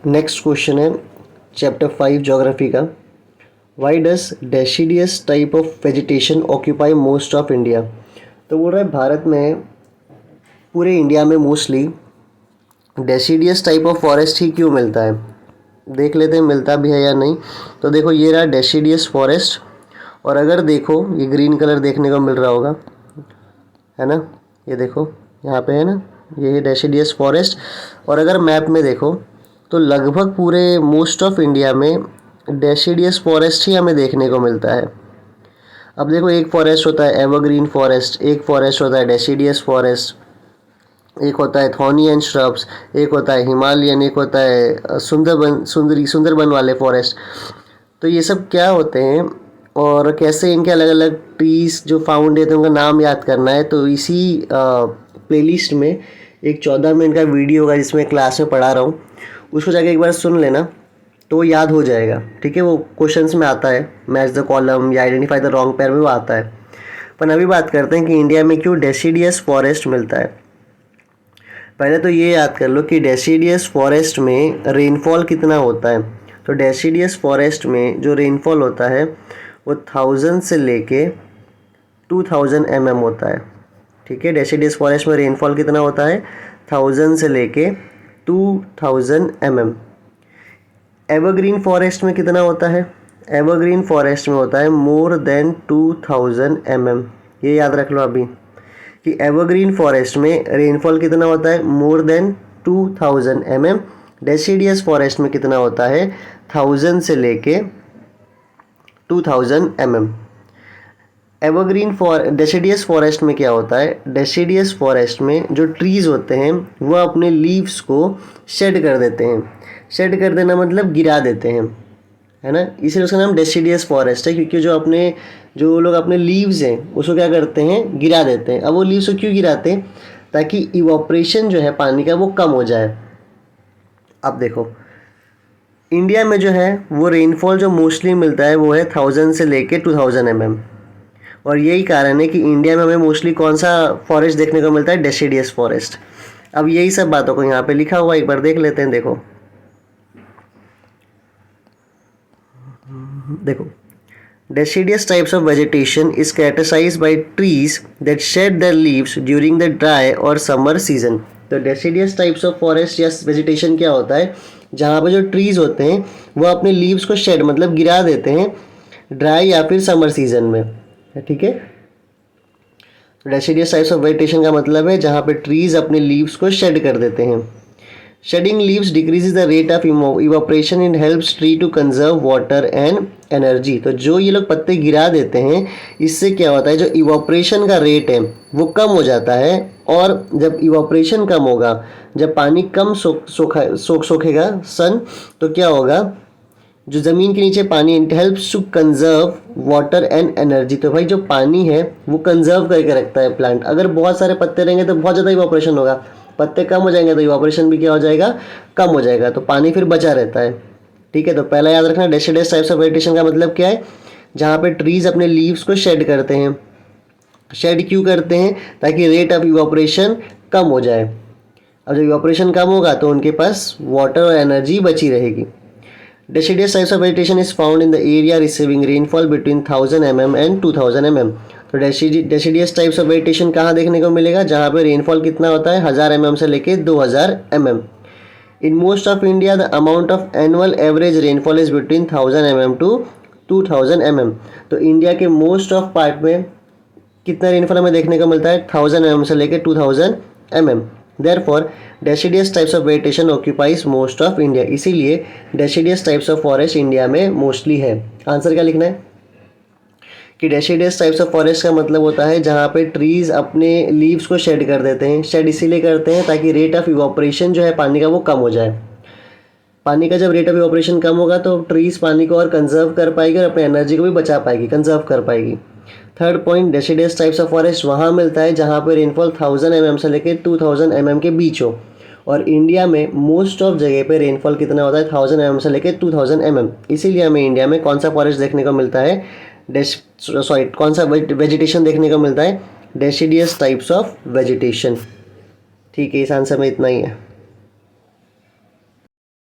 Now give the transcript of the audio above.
Next question है chapter 5 geography का। Why does deciduous type of vegetation occupy most of India. तो बोल रहा है भारत में, पूरे इंडिया में mostly deciduous type of forest ही क्यों मिलता है। देख लेते हैं मिलता भी है या नहीं। तो देखो ये रहा डेसिडियस फॉरेस्ट, और अगर देखो ये ग्रीन कलर देखने को मिल रहा होगा, है ना, ये देखो यहाँ पे है ना, ये है डेसिडियस फॉरेस्ट। और अगर मैप में देखो तो लगभग पूरे मोस्ट ऑफ इंडिया में डेसिडियस फॉरेस्ट ही हमें देखने को मिलता है। अब देखो एक फॉरेस्ट होता है एवरग्रीन फॉरेस्ट, एक फॉरेस्ट होता है डेसिडियस फॉरेस्ट, एक होता है थॉर्नी एंड श्रब्स, एक होता है हिमालयन, एक होता है सुंदरबन वाले फॉरेस्ट। तो ये सब क्या होते हैं और कैसे इनके अलग अलग ट्रीज जो फाउंड है तो उनका नाम याद करना है। तो इसी प्लेलिस्ट में एक 14 मिनट का वीडियो होगा जिसमें क्लास में पढ़ा रहा हूँ, उसको जाके एक बार सुन लेना तो याद हो जाएगा। ठीक है, वो क्वेश्चंस में आता है, मैच द कॉलम या आइडेंटिफाई द रॉन्ग पेयर में वो आता है। पर अभी बात करते हैं कि इंडिया में क्यों डेसिडियस फॉरेस्ट मिलता है। पहले तो ये याद कर लो कि डेसिडियस फॉरेस्ट में रेनफॉल कितना होता है। तो डेसिडियस फॉरेस्ट में जो रेनफॉल होता है वो 1000 से लेके 2000 mm होता है। ठीक है, डेसिडियस फॉरेस्ट में रेनफॉल कितना होता है, 1000 से लेके 2000 mm। एवरग्रीन फॉरेस्ट में कितना होता है, एवरग्रीन फॉरेस्ट में होता है मोर देन 2000 mm। ये याद रख लो अभी कि एवरग्रीन फॉरेस्ट में रेनफॉल कितना होता है, more than 2000 mm। Deciduous forest में कितना होता है, 1000 से लेके 2000 mm। एवरग्रीन डेसिडियस फॉरेस्ट में क्या होता है, डेसिडियस फॉरेस्ट में जो ट्रीज़ होते हैं वो अपने लीव्स को शेड कर देते हैं। शेड कर देना मतलब गिरा देते हैं, है ना, इसलिए उसका नाम डेसिडियस फॉरेस्ट है, क्योंकि जो लोग अपने लीव्स हैं उसको क्या करते हैं, गिरा देते हैं। अब वो लीव्स को क्यों गिराते हैं, ताकि इवोपरेशन जो है पानी का वो कम हो जाए। अब देखो इंडिया में जो है वो रेनफॉल जो मोस्टली मिलता है वो है 1000 से लेके 2000 mm। और यही कारण है कि इंडिया में हमें मोस्टली कौन सा फॉरेस्ट देखने को मिलता है, डेसिडियस फॉरेस्ट। अब यही सब बातों को यहाँ पे लिखा हुआ एक बार देख लेते हैं। देखो deciduous types of vegetation is characterized by trees that shed their leaves during the dry or summer season। तो deciduous types of forest या vegetation क्या होता है, जहाँ पे जो trees होते हैं वो अपने leaves को shed मतलब गिरा देते हैं ड्राई या फिर समर सीजन में। ठीक है, deciduous types of vegetation का मतलब है जहाँ पे trees अपने leaves को shed कर देते हैं। Shedding leaves decreases the rate of evaporation and helps tree to conserve water and energy। तो जो ये लोग पत्ते गिरा देते हैं इससे क्या होता है, जो इवापोरेशन का रेट है वो कम हो जाता है। और जब इवापोरेशन कम होगा, जब पानी कम सोखेगा सन, तो क्या होगा, जो ज़मीन के नीचे पानी, it helps to conserve water and energy. तो भाई जो पानी है वो कंजर्व करके रखता है प्लांट। अगर बहुत सारे पत्ते रहेंगे तो बहुत ज़्यादा इवापोरेशन होगा, पत्ते कम हो जाएंगे तो इवापोरेशन भी क्या हो जाएगा, कम हो जाएगा, तो पानी फिर बचा रहता है। ठीक है, तो पहला याद रखना डेसिडियस टाइप्स ऑफ वेजिटेशन का मतलब क्या है, जहाँ पे ट्रीज अपने लीव्स को शेड करते हैं। शेड क्यों करते हैं, ताकि रेट ऑफ इवापोरेशन कम हो जाए। अब जब इवापोरेशन कम होगा तो उनके पास वाटर और एनर्जी बची रहेगी। Deciduous types of vegetation is found in the area receiving rainfall between 1000 mm and 2000 mm। तो डेसिडियस टाइप्स ऑफ वेजिटेशन कहाँ देखने को मिलेगा, जहाँ पे रेनफॉल कितना होता है, 1000 mm से लेके 2000 mm। In most of India the amount of annual average rainfall is between 1000 mm to 2000 mm। तो इंडिया के मोस्ट ऑफ पार्ट में कितना रेनफॉल हमें देखने को मिलता है, 1000 mm से लेके 2000 mm। Therefore, deciduous types of vegetation occupies most of India। इसीलिए deciduous types of forest India में मोस्टली है। आंसर क्या लिखना है कि deciduous types of forest का मतलब होता है जहाँ पे ट्रीज अपने लीव्स को शेड कर देते हैं। शेड इसीलिए करते हैं ताकि रेट ऑफ इवापोरेशन जो है पानी का वो कम हो जाए। पानी का जब रेट ऑफ इवापोरेशन कम होगा तो ट्रीज पानी को और कंजर्व कर पाएगी और अपने एनर्जी को भी बचा पाएगी, कंजर्व कर पाएगी। Third point, deciduous types of forest वहाँ मिलता है जहाँ पे रेनफॉल 1000 mm से लेकर 2000 mm के बीच हो। और इंडिया में मोस्ट ऑफ जगह पे रेनफॉल कितना होता है, 1000 mm से लेकर 2000 mm। इसीलिए हमें इंडिया में कौन सा फॉरेस्ट देखने को मिलता है, कौन सा वेजिटेशन देखने को मिलता है, डेसिडियस टाइप्स ऑफ वेजिटेशन। ठीक है, इस आंसर में इतना ही है।